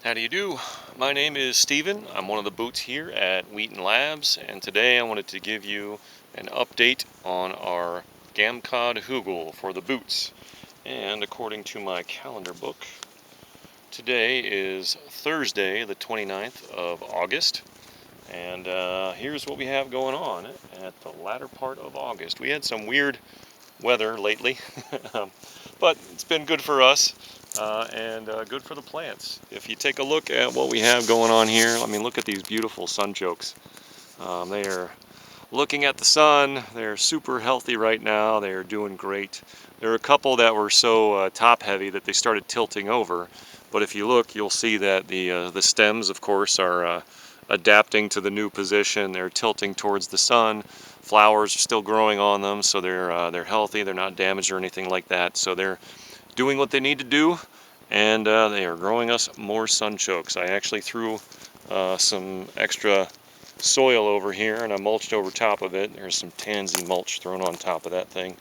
How do you do? My name is Steven. I'm one of the boots here at Wheaton Labs, and today I wanted to give you an update on our GAMCOD hugel for the boots. And according to my calendar book, today is Thursday, the 29th of August. And here's what we have going on at the latter part of August. We had some weird weather lately, but it's been good for us. And good for the plants. If you take a look at what we have going on here, I mean, look at these beautiful sunchokes. They are looking at the sun. They're super healthy right now. They are doing great. There are a couple that were so top heavy that they started tilting over. But if you look, you'll see that the stems, of course, are adapting to the new position. They're tilting towards the sun. Flowers are still growing on them, so they're healthy. They're not damaged or anything like that. So they're doing what they need to do, and they are growing us more sunchokes. I actually threw some extra soil over here, and I mulched over top of it. There's some tansy mulch thrown on top of that thing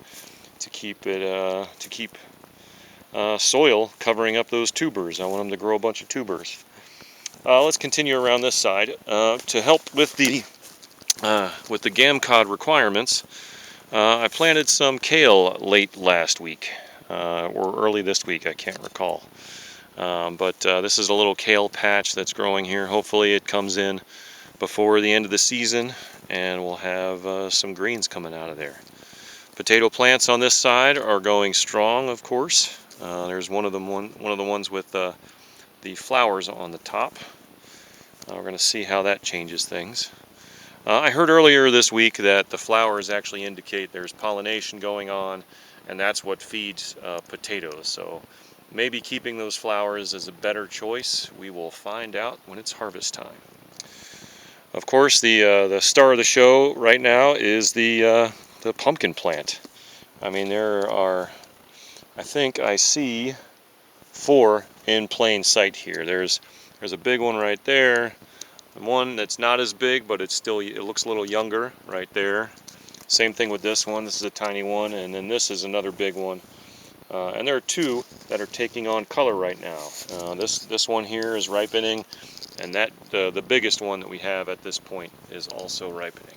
to keep it soil covering up those tubers. I want them to grow a bunch of tubers. Let's continue around this side to help with the GAMCOD requirements. I planted some kale late last week. Or early this week, I can't recall. But this is a little kale patch that's growing here. Hopefully it comes in before the end of the season, and we'll have some greens coming out of there. Potato plants on this side are going strong, of course. There's one of the ones with the flowers on the top. We're going to see how that changes things. I heard earlier this week that the flowers actually indicate there's pollination going on, and that's what feeds potatoes. So maybe keeping those flowers is a better choice. We will find out when it's harvest time. Of course, the star of the show right now is the pumpkin plant. I mean, there are, I think I see 4 in plain sight here. There's a big one right there. One that's not as big, but it looks a little younger right there. Same thing with this one. This is a tiny one, and then this is another big one. And there are 2 that are taking on color right now. This one here is ripening, and the biggest one that we have at this point is also ripening.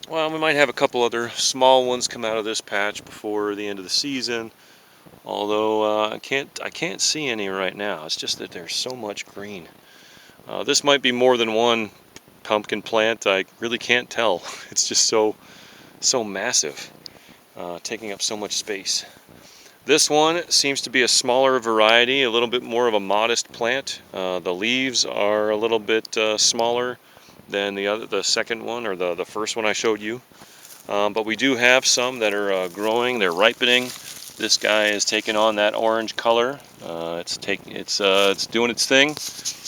Well, we might have a couple other small ones come out of this patch before the end of the season, although I can't see any right now. It's just that there's so much green. This might be more than one pumpkin plant. I really can't tell. It's just so massive, taking up so much space. This one seems to be a smaller variety, a little bit more of a modest plant. The leaves are a little bit smaller than the second one, or the first one I showed you. But we do have some that are growing. They're ripening. This guy is taking on that orange color. It's doing its thing.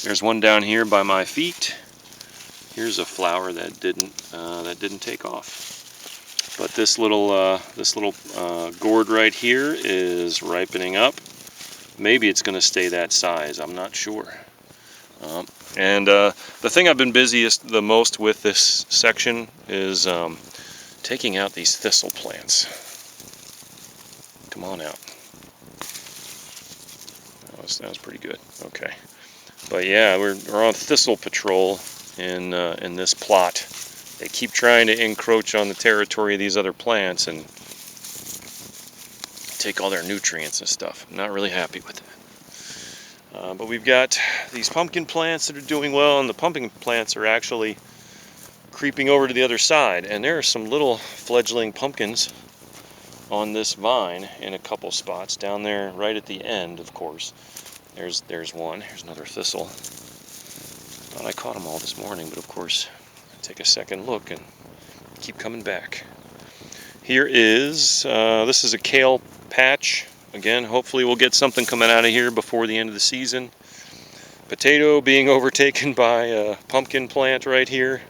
There's one down here by my feet. Here's a flower that didn't take off. But this little gourd right here is ripening up. Maybe it's going to stay that size. I'm not sure. And the thing I've been busiest the most with this section is taking out these thistle plants. Come on out. That was pretty good. Okay. But yeah, we're on thistle patrol in this plot. They keep trying to encroach on the territory of these other plants and take all their nutrients and stuff. I'm not really happy with that. But we've got these pumpkin plants that are doing well, and the pumpkin plants are actually creeping over to the other side. And there are some little fledgling pumpkins on this vine in a couple spots down there right at the end, of course. There's one. Here's another thistle. Thought I caught them all this morning, but of course take a second look and keep coming back. Here is this is a kale patch. Again, hopefully we'll get something coming out of here before the end of the season. Potato being overtaken by a pumpkin plant right here.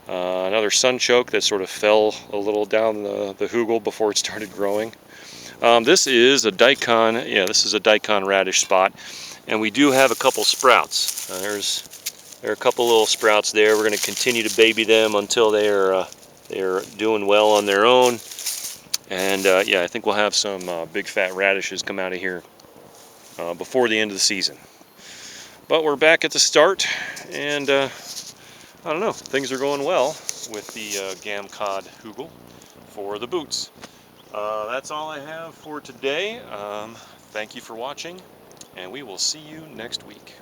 Another sunchoke that sort of fell a little down the hugel before it started growing. This is a daikon. Yeah, this is a daikon radish spot, and we do have a couple sprouts. There are a couple little sprouts there. We're going to continue to baby them until they're doing well on their own. And yeah, I think we'll have some big fat radishes come out of here before the end of the season. But we're back at the start, and I don't know, things are going well with the GAMCOD hugel for the boots. That's all I have for today. Thank you for watching, and we will see you next week.